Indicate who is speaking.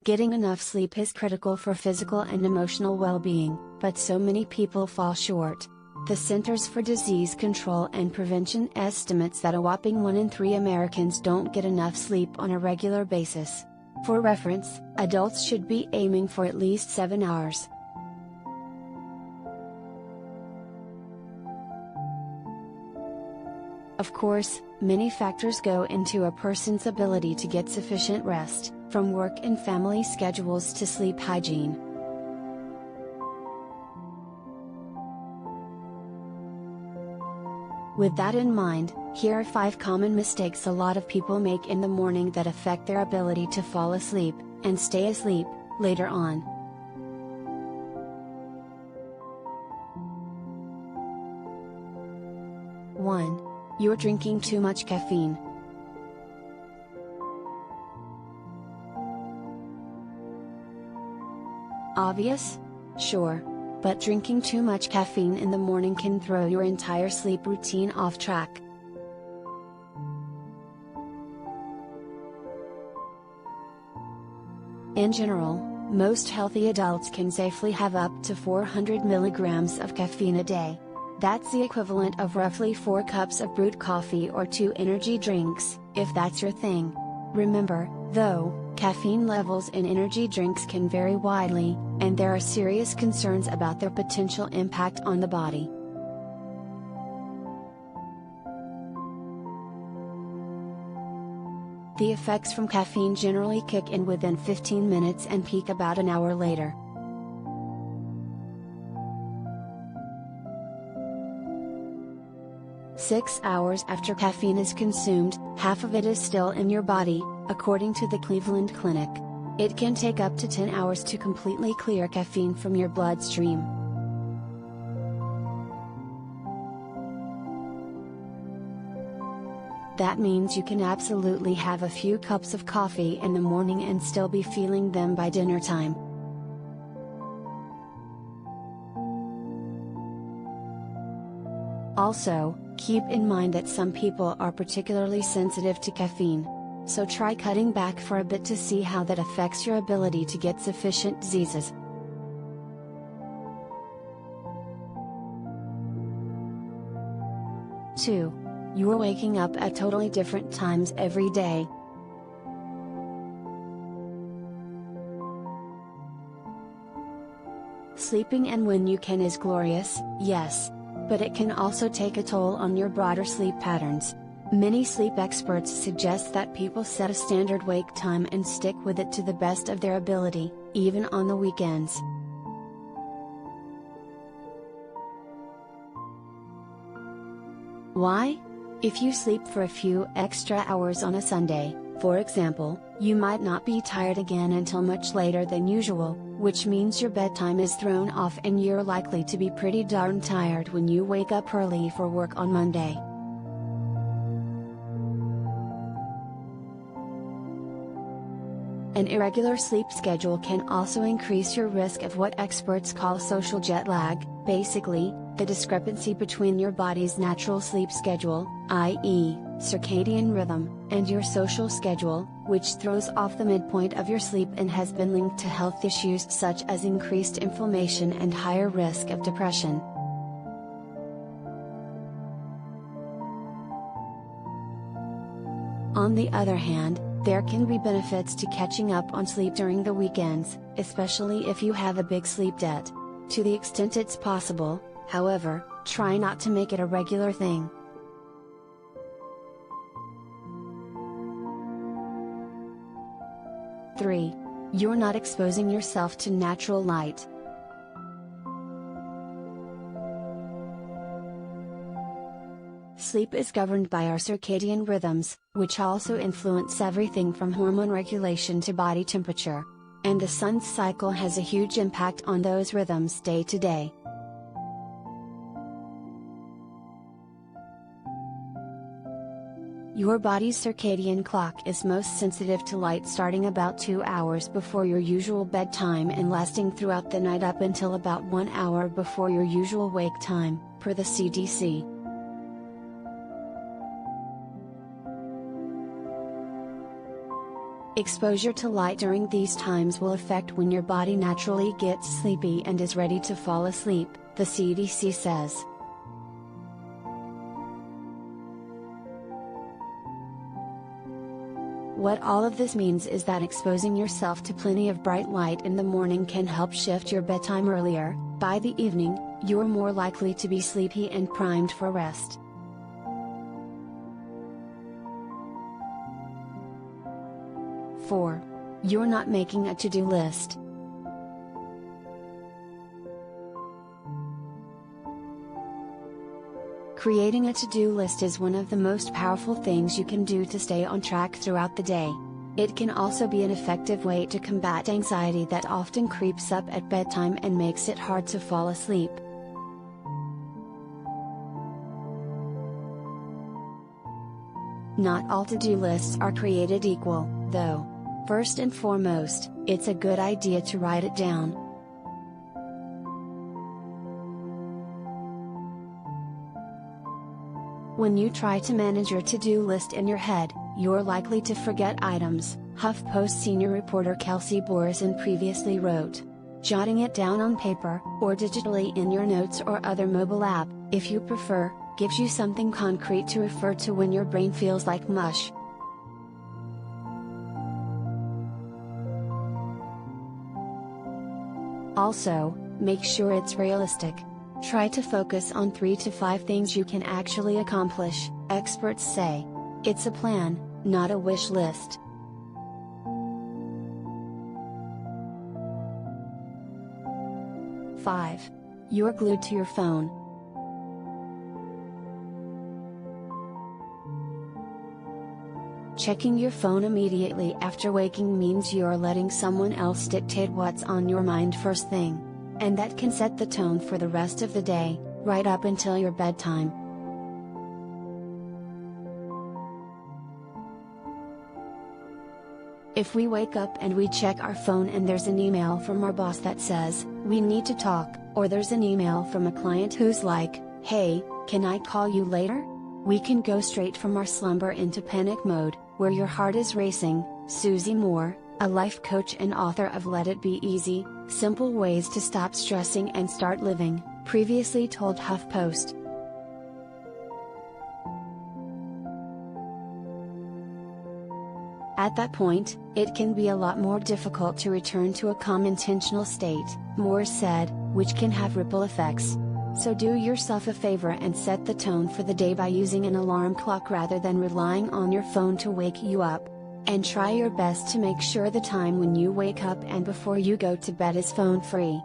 Speaker 1: Getting enough sleep is critical for physical and emotional well-being, but so many people fall short. The Centers for Disease Control and Prevention estimates that a whopping 1 in 3 Americans don't get enough sleep on a regular basis. For reference, adults should be aiming for at least 7 hours. Of course, many factors go into a person's ability to get sufficient rest, from work and family schedules to sleep hygiene. With that in mind, here are 5 common mistakes a lot of people make in the morning that affect their ability to fall asleep, and stay asleep, later on. 1. You're drinking too much caffeine. Obvious? Sure. But drinking too much caffeine in the morning can throw your entire sleep routine off track. In general, most healthy adults can safely have up to 400 milligrams of caffeine a day. That's the equivalent of roughly 4 cups of brewed coffee or 2 energy drinks, if that's your thing. Remember, though, caffeine levels in energy drinks can vary widely, and there are serious concerns about their potential impact on the body. The effects from caffeine generally kick in within 15 minutes and peak about an hour later. "6 hours after caffeine is consumed, half of it is still in your body," according to the Cleveland Clinic. It can take up to 10 hours to completely clear caffeine from your bloodstream. That means you can absolutely have a few cups of coffee in the morning and still be feeling them by dinner time. Also, keep in mind that some people are particularly sensitive to caffeine. So try cutting back for a bit to see how that affects your ability to get sufficient diseases. Two. You're waking up at totally different times every day. Sleeping in when you can is glorious, yes. But it can also take a toll on your broader sleep patterns. Many sleep experts suggest that people set a standard wake time and stick with it to the best of their ability, even on the weekends. Why? If you sleep for a few extra hours on a Sunday, for example, you might not be tired again until much later than usual, which means your bedtime is thrown off and you're likely to be pretty darn tired when you wake up early for work on Monday. An irregular sleep schedule can also increase your risk of what experts call social jet lag, basically, the discrepancy between your body's natural sleep schedule, i.e., circadian rhythm, and your social schedule, which throws off the midpoint of your sleep and has been linked to health issues such as increased inflammation and higher risk of depression. On the other hand, there can be benefits to catching up on sleep during the weekends, especially if you have a big sleep debt. To the extent it's possible, however, try not to make it a regular thing. Three. You're not exposing yourself to natural light. Sleep is governed by our circadian rhythms, which also influence everything from hormone regulation to body temperature. And the sun's cycle has a huge impact on those rhythms day to day. Your body's circadian clock is most sensitive to light starting about 2 hours before your usual bedtime and lasting throughout the night up until about 1 hour before your usual wake time, per the CDC. Exposure to light during these times will affect when your body naturally gets sleepy and is ready to fall asleep, the CDC says. What all of this means is that exposing yourself to plenty of bright light in the morning can help shift your bedtime earlier. By the evening, you're more likely to be sleepy and primed for rest. Four. You're not making a to-do list. Creating a to-do list is one of the most powerful things you can do to stay on track throughout the day. It can also be an effective way to combat anxiety that often creeps up at bedtime and makes it hard to fall asleep. Not all to-do lists are created equal, though. First and foremost, it's a good idea to write it down. When you try to manage your to-do list in your head, you're likely to forget items, HuffPost senior reporter Kelsey Borison previously wrote. Jotting it down on paper, or digitally in your notes or other mobile app, if you prefer, gives you something concrete to refer to when your brain feels like mush. Also, make sure it's realistic. Try to focus on 3 to 5 things you can actually accomplish, experts say. It's a plan, not a wish list. Five. You're glued to your phone. Checking your phone immediately after waking means you're letting someone else dictate what's on your mind first thing. And that can set the tone for the rest of the day, right up until your bedtime. If we wake up and we check our phone and there's an email from our boss that says, "We need to talk," or there's an email from a client who's like, "Hey, can I call you later?" we can go straight from our slumber into panic mode, where your heart is racing. Susie Moore, a life coach and author of Let It Be Easy, Simple Ways to Stop Stressing and Start Living, previously told HuffPost. At that point, it can be a lot more difficult to return to a calm intentional state, Moore said, which can have ripple effects. So do yourself a favor and set the tone for the day by using an alarm clock rather than relying on your phone to wake you up. And try your best to make sure the time when you wake up and before you go to bed is phone free.